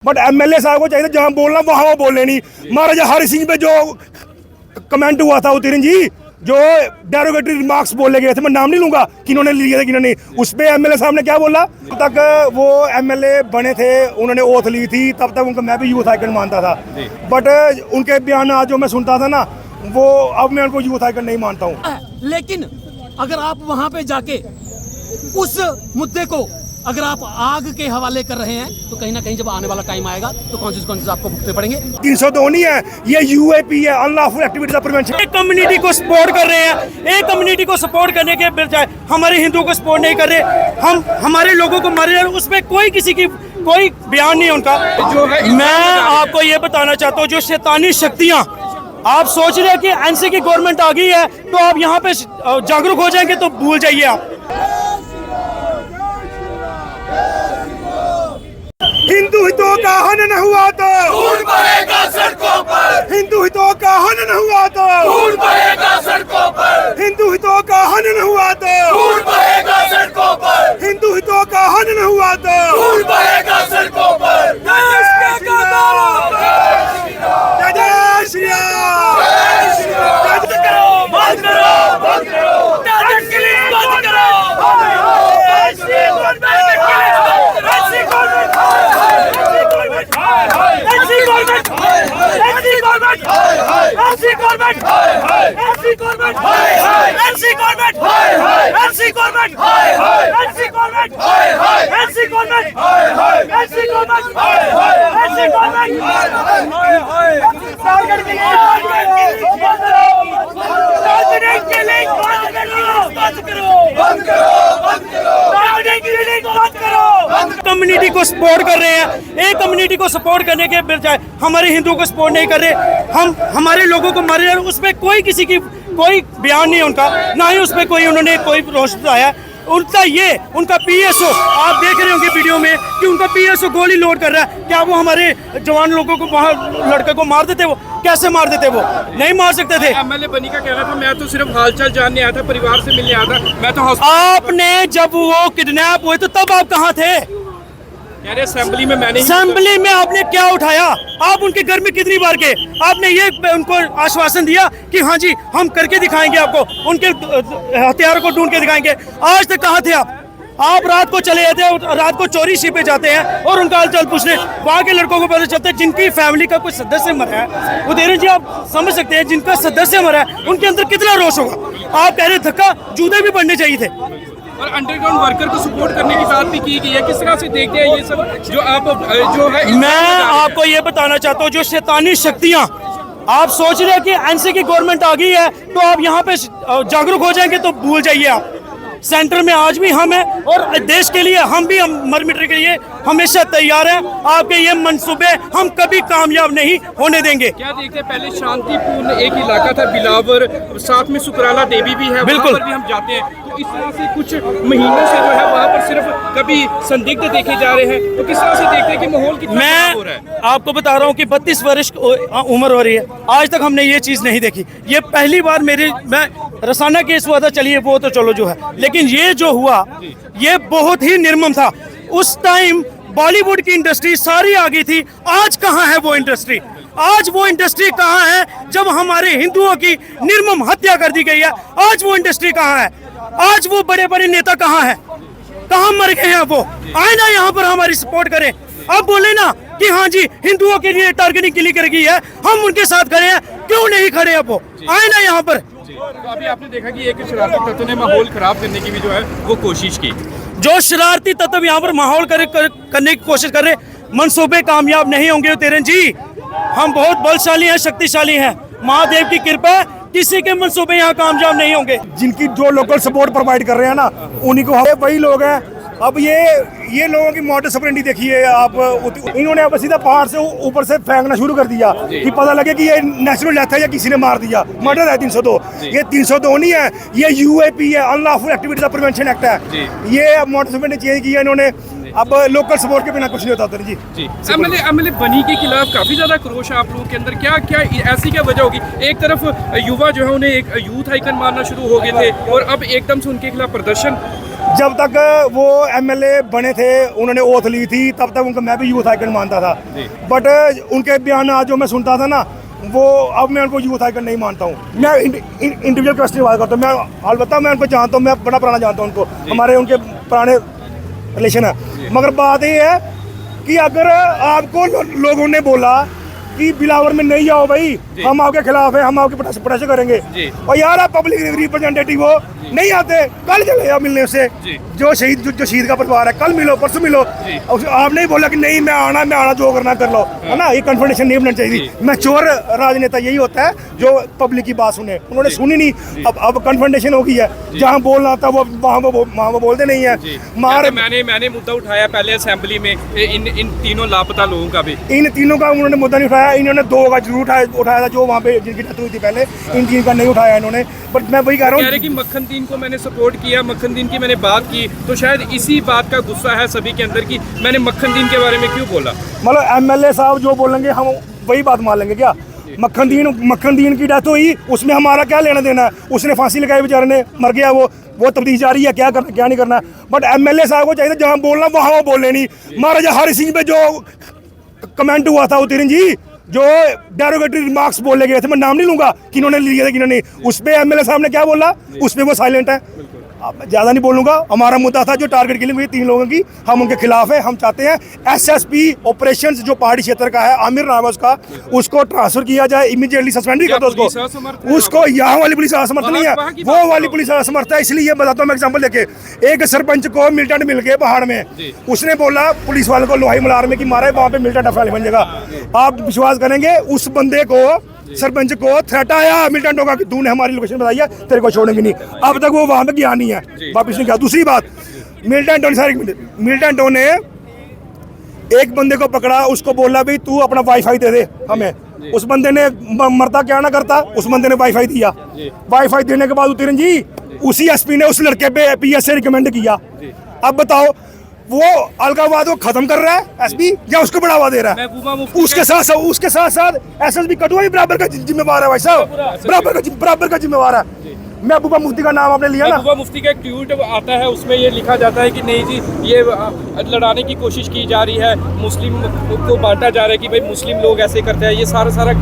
But MLA साहब को चाहिए जहां बोलना वहां वो बोले नहीं। महाराजा हरि सिंह पे जो कमेंट हुआ था उतीरन जी, जो डेरोगेटरी रिमार्क्स बोले गए थे, मैं नाम नहीं लूंगा किन्होंने लिए थे किन्होंने, उस पे एमएलए साहब ने क्या बोला। तब तक वो एमएलए बने थे, उन्होंने ओथ ली थी, तब तक उनका मैं भी यूथ आइकन मानता था। बट उनके बयान जो मैं सुनता था ना, वो अब मैं उनको यूथ आइकन नहीं मानता हूँ। लेकिन अगर आप वहां पे जाके उस मुद्दे को अगर आप आग के हवाले कर रहे हैं तो कहीं ना कहीं जब आने वाला टाइम आएगा तो कॉन्सिक्वेंसेस आपको भुगतने पड़ेंगे। 302 नहीं है, ये यूएपी है, अनलॉफुल एक्टिविटीज ऑफ प्रिवेंशन। एक कम्युनिटी को सपोर्ट कर रहे हैं, एक कम्युनिटी को सपोर्ट करने के बजाय हमारे हिंदुओं को सपोर्ट नहीं कर रहे, हम हमारे लोगों को मारे, उसमें कोई किसी की कोई बयान नहीं उनका। जो है मैं आपको ये बताना चाहता हूँ, जो शैतानी शक्तियाँ आप सोच रहे हैं कि एनसी की गवर्नमेंट आ गई है तो आप यहाँ पे जागरूक हो जाएंगे, तो भूल जाइए आप। हिंदू हितों का हनन हुआ तो खून बहेगा सड़कों पर, हिंदू हितों का हनन हुआ तो खून बहेगा सड़कों पर, हिंदू हितों का हनन हुआ तो खून बहेगा सड़कों पर, हिंदू हितों का हनन हुआ तो खून बहेगा सड़कों पर। जय श्री राम। बंद करो, बंद करो, टारगेट किलिंग बंद करो। कम्युनिटी को सपोर्ट कर रहे हैं, एक कम्युनिटी को सपोर्ट करने के बजाय हमारे हिंदुओं को सपोर्ट नहीं कर रहे, हम हमारे लोगों को मारे, उसमें कोई किसी की कोई बयान नहीं उनका, ना ही उसमें कोई उन्होंने कोई रोष दिखाया। उनका पीएसओ आप देख रहे होंगे वीडियो में कि उनका पीएसओ गोली लोड कर रहा है। क्या वो हमारे जवान लोगों को, वहाँ लड़के को मार देते? वो कैसे मार देते? वो नहीं मार सकते थे। एमएलए बनी का कहना था मैं तो सिर्फ हालचाल जानने आया था, परिवार से मिलने आया था, मैं तो आपने जब वो किडनैप हुए तो तब आप कहाँ थे? असेंबली में मैंने असेंबली में आपने क्या उठाया? आप उनके घर में कितनी बार गए? आपने ये उनको आश्वासन दिया कि हाँ जी हम करके दिखाएंगे आपको, उनके हथियारों को ढूंढ के दिखाएंगे। आज तक कहाँ थे आप? आप रात को चले जाते हैं, रात को चोरी छिपे जाते हैं और उनका हालचाल पूछने। वहाँ के लड़कों को पता चलता है जिनकी फैमिली का कोई सदस्य मरा है, उदयन जी आप समझ सकते हैं, जिनका सदस्य मरा है उनके अंदर कितना रोष होगा। आप कह रहे धक्का जूते भी पड़ने चाहिए थे। और अंडरग्राउंड वर्कर को सपोर्ट करने की बात भी की गई है, किस तरह से देखते हैं ये सब जो आप जो है? मैं आपको ये बताना चाहता हूँ, जो शैतानी शक्तियाँ आप सोच रहे हैं कि एनसी की गवर्नमेंट आ गई है तो आप यहाँ पे जागरूक हो जाएंगे, तो भूल जाइए आप। सेंटर में आज भी हम हैं और देश के लिए हम भी मर मिटने के लिए हमेशा तैयार हैं। आपके ये मंसूबे हम कभी कामयाब नहीं होने देंगे। क्या देखते हैं, पहले शांतिपूर्ण एक इलाका था बिलावर, साथ में सुकराला देवी भी है, बिल्कुल वहाँ पर भी हम जाते हैं, तो इस तरह से कुछ महीनों से जो है वहाँ पर सिर्फ कभी संदिग्ध देखे जा रहे हैं, तो किस तरह से देखते हैं कि माहौल कितना खराब हो रहा है? मैं आपको बता रहा हूँ कि 32 वर्ष उम्र हो रही है, आज तक हमने ये चीज़ नहीं देखी। ये पहली बार मैं रसाना केस हुआ था, चलिए वो तो चलो जो है, लेकिन ये जो हुआ ये बहुत ही निर्मम था। उस टाइम बॉलीवुड की इंडस्ट्री सारी आ गई थी, आज कहाँ है वो इंडस्ट्री? आज वो इंडस्ट्री कहाँ है जब हमारे हिंदुओं की निर्मम हत्या कर दी गई है? आज वो इंडस्ट्री कहाँ है? आज वो बड़े बड़े नेता कहाँ हैं? कहाँ मर गए हैं वो? आए ना यहाँ पर हमारी सपोर्ट करें। अब बोले ना कि हाँ जी हिंदुओं के लिए टारगेटिंग के लिए कर गई है, हम उनके साथ खड़े हैं, क्यों नहीं खड़े? अब वो आए ना यहाँ पर। तो अभी आपने देखा कि एक शरारती तत्व ने माहौल खराब करने की भी जो है वो कोशिश की। जो शरारती तत्व यहाँ पर माहौल करने की कोशिश कर रहे, मंसूबे कामयाब नहीं होंगे तेरन जी। हम बहुत बलशाली हैं, शक्तिशाली हैं, महादेव की कृपा, किसी के मंसूबे यहाँ कामयाब नहीं होंगे। जिनकी जो लोकल सपोर्ट प्रोवाइड कर रहे हैं ना, उन्हीं को वही लोग हैं। अब ये लोगों की मॉडल सप्रेंटी देखिए आप, इन्होंने अब सीधा पहाड़ से ऊपर से फेंकना शुरू कर दिया कि पता लगे कि ये नेचुरल डेथ है या किसी ने मार दिया, मर्डर है 302। ये 302 नहीं है, ये यूएपी है, unlawful activities of prevention act है। ये मॉडल सप्रेंटी चेंज किया इन्होंने। अब लोकल सपोर्ट के बिना कुछ नहीं होता उधर जी। एमएलए बनी के खिलाफ काफी ज्यादा क्रोश है आप लोगों के अंदर, क्या क्या ऐसी क्या वजह होगी? एक तरफ युवा जो है उन्हें एक यूथ आइकन मारना शुरू हो गए थे और अब एकदम से उनके खिलाफ प्रदर्शन जब तक वो एमएलए बने थे, उन्होंने ओथ ली थी, तब तक उनको मैं भी यूथ आइकन मानता था। बट उनके बयान आज जो मैं सुनता था ना, वो अब मैं उनको यूथ आइकन नहीं मानता हूँ। मैं इंडिविजुअल क्वेश्चन की बात करता हूँ। मैं अलबत्ता मैं उनको जानता हूँ, मैं बड़ा पुराना जानता हूँ उनको, हमारे उनके पुराने रिलेशन है। मगर बात ये है कि अगर आपको लोगों ने बोला कि बिलावर में नहीं आओ भाई, हम आपके खिलाफ हैं, हम आपके प्रेशर करेंगे, और यार आप पब्लिक रिप्रेजेंटेटिव हो, नहीं आते, कल चले जाओ मिलने से। जो शहीद का परिवार है, कल मिलो, परसों मिलो। आप नहीं बोला कि नहीं मैं आना जो करना कर लो, है ना। ये कन्फर्मेशन नहीं बननी चाहिए। मैच्योर राजनेता यही होता है जो पब्लिक की बात सुने। उन्होंने सुनी नहीं, अब कन्फर्मेशन हो गई है। जहाँ बोलना था वो वहाँ बोलते नहीं है। मैंने मुद्दा उठाया पहले असेंबली में इन तीनों लापता लोगों का भी। इन तीनों का उन्होंने मुद्दा नहीं उठाया। इन्होंने 2 का जरूर उठाया था, जो वहाँ पे जिनकी डेथ हुई थी पहले। इन 3 का नहीं उठाया इन्होंने। बट मैं वही कह रहा हूँ कि मक्खन दीन को मैंने सपोर्ट किया, मक्खन दीन की मैंने बात की, तो शायद इसी बात का गुस्सा है सभी के अंदर कि मैंने मक्खन दीन के बारे में क्यों बोला। मतलब एमएलए साहब जो बोलेंगे हम वही बात मान लेंगे क्या? मक्खन दीन की डेथ हुई, उसमें हमारा क्या लेना देना है? उसने फांसी लगाई, बेचारे ने, मर गया वो तब्दील जारी है, क्या करना क्या नहीं करना। बट एमएलए साहब को चाहिए जहाँ बोलना वहाँ वो बोले नहीं। महाराजा हरि सिंह पे जो कमेंट हुआ था उतीरन जी, जो डेरोगेटरी रिमार्क्स बोले गए थे, मैं नाम नहीं लूंगा कि इन्होंने लिए थे कि इन्होंने, उस पर एमएलए साहब ने क्या बोला, उस पर वो साइलेंट है। अब ज़्यादा नहीं बोलूँगा। हमारा मुद्दा था जो टारगेट किलिंग हुई 3 लोगों की, हम उनके खिलाफ हैं। हम चाहते हैं एसएसपी ऑपरेशंस जो पहाड़ी क्षेत्र का है, आमिर नाम है उसका, उसको ट्रांसफर किया जाए, इमीडिएटली सस्पेंड कर दो उसको। यहाँ वाली पुलिस असमर्थ नहीं है, वो वाली पुलिस असमर्थ है। इसलिए बताता हूँ मैं एग्जाम्पल देके। एक सरपंच को मिलिटेंट मिल गए पहाड़ में, उसने बोला पुलिस वाले को लोहाई मलार में कि मारा, वहाँ पे मिलिटेंट अफराली बन जाएगा। आप विश्वास करेंगे, उस बंदे को, सरपंच को थ्रेट आया मिलिटेंटों का कि तूने हमारी लोकेशन बताई है, तेरे को छोड़ेंगे नहीं। अब तक वो वहां पे गया नहीं है, वापिस नहीं गया। दूसरी बात, मिलिटेंटों ने एक बंदे को पकड़ा, उसको बोला भाई तू अपना वाईफाई दे दे हमें। उस बंदे ने मरता क्या ना करता, उस बंदे ने वाईफाई दिया। वाईफाई देने के बाद उतीरन जी, उसी एसपी ने उस लड़के पे पीएस से रिकमेंड किया। अब बताओ, वो अलगाववाद को खत्म कर रहा है एसपी या उसको बढ़ावा दे रहा है? उसके साथ साथ एसएसपी कठुआ भी बराबर का जिम्मेवार है भाई साहब, बराबर का जिम्मेवार है। महबूबा मुफ्ती का नाम आपने लिया ना, महबूबा मुफ्ती का एक ट्वीट आता है, उसमें ये लिखा जाता है कि नहीं जी, ये लड़ाने की कोशिश की जा रही है, मुस्लिम को बांटा जा रहा है कि भाई मुस्लिम लोग ऐसे करते हैं। ये सारा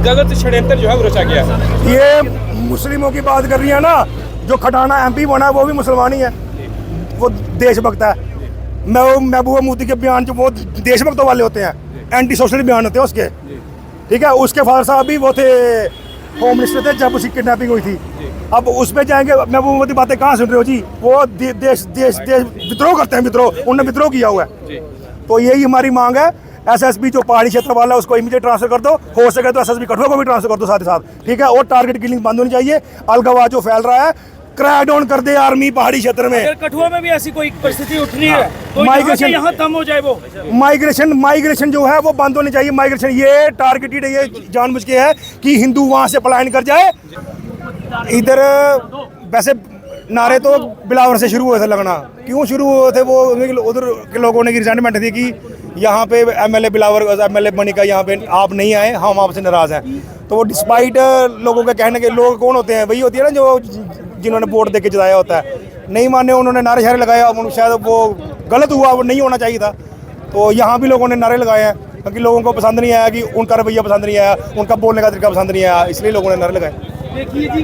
गलत षड्यंत्र जो है वो रचा गया है। ये मुस्लिमों की बात कर रही है ना, जो खटाना एमपी बना है वो भी मुसलमान ही है, वो देशभक्त है। महबूबा मुफ्ती के बयान जो वो देशभक्तों वाले होते हैं, एंटी सोशल बयान होते हैं उसके, ठीक है। उसके फादर साहब भी वो थे, होम मिनिस्टर थे जब उसकी किडनैपिंग हुई थी। अब उसमें जाएंगे, महबूबा मुफ्ती बातें कहाँ सुन रहे हो जी? वो देश विद्रोह करते हैं, विद्रोह, उन्होंने विद्रोह किया हुआ है। तो यही हमारी मांग है, एसएसपी जो पहाड़ी क्षेत्र वाला है उसको इमीडिएट ट्रांसफर कर दो, हो सके तो एसएसपी कठुआ को भी ट्रांसफर कर दो साथ ही साथ, ठीक है। और टारगेट किलिंग बंद होनी चाहिए। अलगाववाद जो फैल रहा है, क्रैक डाउन कर दे आर्मी पहाड़ी क्षेत्र में। अगर कठुआ में भी ऐसी कोई परिस्थिति उठ रही है तो यहाँ कम हो जाए। वो माइग्रेशन जो है वो बंद होनी चाहिए। माइग्रेशन ये टारगेटेड, ये जानबूझ के है कि हिंदू वहां से पलायन कर जाए। इधर वैसे नारे तो बिलावर से शुरू हुए थे लगना, क्यों शुरू हुए थे? वो उधर के लोगों ने रिजेंटमेंट थी कि यहाँ पे एमएलए बिलावर, एमएलए बनी का यहाँ पे आप नहीं आए, हम आपसे नाराज हैं। तो वो डिस्पाइट लोगों के कहने के, लोग कौन होते हैं? वही होती है ना जो जिन्होंने वोट दे के जिताया होता है, नहीं माने, उन्होंने नारे शारे लगाया, शायद वो गलत हुआ, वो नहीं होना चाहिए था। तो यहाँ भी लोगों ने नारे लगाए हैं क्योंकि लोगों को पसंद नहीं आया, कि उनका रवैया पसंद नहीं आया, उनका बोलने का तरीका पसंद नहीं आया, इसलिए लोगों ने नारे लगाए। देखिए जी,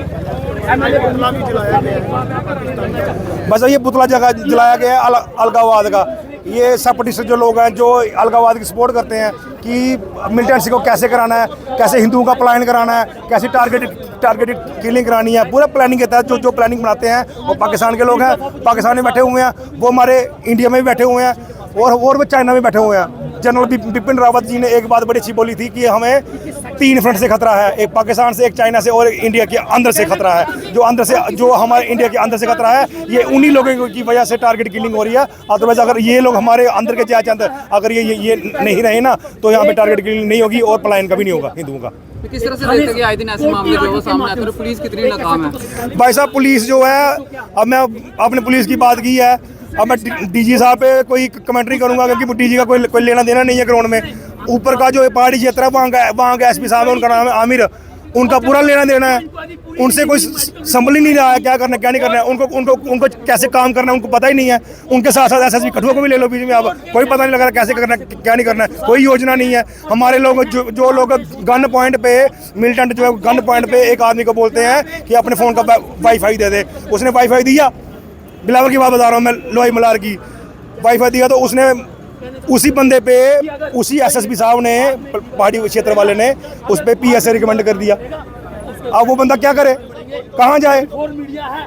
बस ये पुतला जलाया गया है अलगाववाद का। ये सेपरेटिस्ट जो लोग हैं जो अलगाववाद की सपोर्ट करते हैं कि मिलिटेंसी को कैसे कराना है, कैसे हिंदुओं का पलायन कराना है, कैसे टारगेटेड किलिंग करानी है, पूरा प्लानिंग के तहत जो प्लानिंग बनाते हैं वो पाकिस्तान के लोग हैं। पाकिस्तान में बैठे हुए हैं, वो हमारे इंडिया में भी बैठे हुए हैं, और वो चाइना में बैठे हुए हैं। जनरल बिपिन रावत जी ने एक बात बड़ी अच्छी बोली थी कि हमें 3 फ्रंट से खतरा है, एक पाकिस्तान से, एक चाइना से, और इंडिया के अंदर से खतरा है। जो हमारे इंडिया के अंदर से खतरा है, ये उन्हीं लोगों की वजह से टारगेट किलिंग हो रही है। अदरवाइज अगर ये लोग हमारे अंदर के जाए अंदर अगर ये नहीं रहे ना, तो यहाँ पे टारगेट किलिंग नहीं होगी और पलायन कभी नहीं होगा हिंदुओं का। किस तरह से देखते हैं कि आए दिन ऐसे मामले जो सामने आते हैं, पुलिस कितनी नाकाम है? भाई साहब, पुलिस जो है, अब मैं आपने पुलिस की बात की है, अब मैं डीजी साहब पे कोई कमेंट्री करूंगा क्योंकि डीजी का कोई लेना देना नहीं है ग्राउंड में। ऊपर का जो पहाड़ी क्षेत्र है, वहाँ का एसपी साहब है, उनका नाम है आमिर, उनका पूरा लेना देना है, उनसे कोई संभल ही नहीं रहा है क्या करना है क्या नहीं करना है। उनको उनको उनको कैसे काम करना है उनको पता ही नहीं है। उनके साथ साथ एसएसबी कठुआ को भी ले लो बीच में, अब कोई पता नहीं लग रहा कैसे करना है क्या नहीं करना है, कोई योजना नहीं है। हमारे लोग जो लोग गन पॉइंट पे मिलिटेंट जो है गन पॉइंट पे एक आदमी को बोलते हैं कि अपने फ़ोन का वाईफाई दे दे, उसने वाईफाई दिया, बिलावर की बात बता रहा हूँ मैं, लोई मलार की वाईफाई दिया तो उसने उसी बंदे पे उसी एसएसपी साहब ने पहाड़ी क्षेत्र वाले ने उस पे पीएसए रिकमेंड कर दिया। अब वो बंदा क्या करे, कहाँ जाए।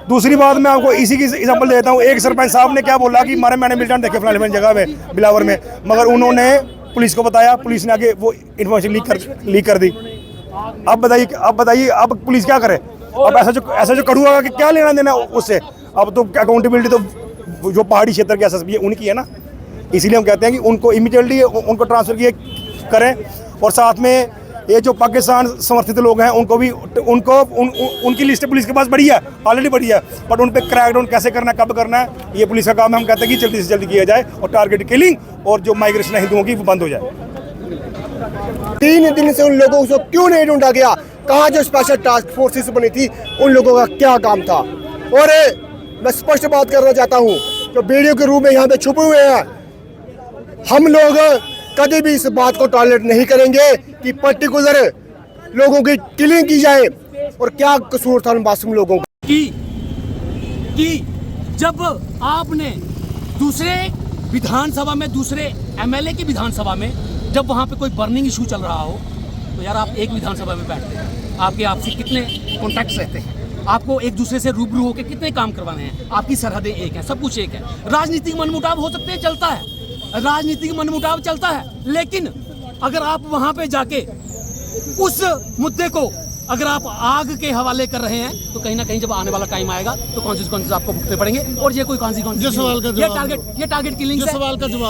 दूसरी बात मैं आपको इसी की एग्जांपल देता हूँ। एक सरपंच साहब ने क्या बोला कि मैंने मिलिटेंट देखे फलाने जगह में बिलावर में, मगर उन्होंने पुलिस को बताया, पुलिस ने आगे वो इन्फॉर्मेशन लीक कर दी। अब बताइए अब पुलिस क्या करे। अब ऐसा जो कड़ुआ का क्या लेना देना उससे। अब तो अकाउंटेबिलिटी तो जो पहाड़ी क्षेत्र के एसएसपी है उनकी है ना, इसीलिए हम कहते हैं कि उनको इमीडिएटली उनको ट्रांसफ़र किए करें। और साथ में ये जो पाकिस्तान समर्थित लोग हैं उनको भी उनकी लिस्ट पुलिस के पास बड़ी है, ऑलरेडी बड़ी है, बट उन पर क्रैकडाउन कैसे करना है कब करना है ये पुलिस का काम है। हम कहते हैं कि जल्दी से जल्दी किया जाए और टारगेट किलिंग और जो माइग्रेशन है हिंदुओं की वो बंद हो जाए। 3 दिन से उन लोगों को क्यों नहीं ढूंढा गया, कहाँ जो स्पेशल टास्क फोर्सेस बनी थी उन लोगों का क्या काम था। और मैं स्पष्ट बात करना चाहता हूँ, जो वीडियो के रूप में यहाँ पे छुपे हुए हैं, हम लोग कभी भी इस बात को टॉलरेट नहीं करेंगे कि पर्टिकुलर लोगों की किलिंग की जाए। और क्या कसूर था उन मासूम लोगों का कि जब आपने दूसरे विधानसभा में, दूसरे एमएलए की विधानसभा में जब वहाँ पे कोई बर्निंग इशू चल रहा हो तो यार आप एक विधानसभा में बैठते हैं, आपके आपसी कितने कॉन्टैक्ट्स रहते हैं, आपको एक दूसरे से रूबरू होकर कितने काम करवाने हैं, आपकी सरहदें एक हैं, सब कुछ एक है। राजनीतिक मनमुटाव हो सकते हैं, चलता है, राजनीतिक मनमुटाव चलता है, लेकिन अगर आप वहाँ पे जाके उस मुद्दे को अगर आप आग के हवाले कर रहे हैं तो कहीं ना कहीं जब आने वाला टाइम आएगा तो कॉन्सिक्वेंसेस आपको भुगतने पड़ेंगे। और ये कोई कॉन्सिक्वेंस, ये टारगेट किलिंग, सवाल का जवाब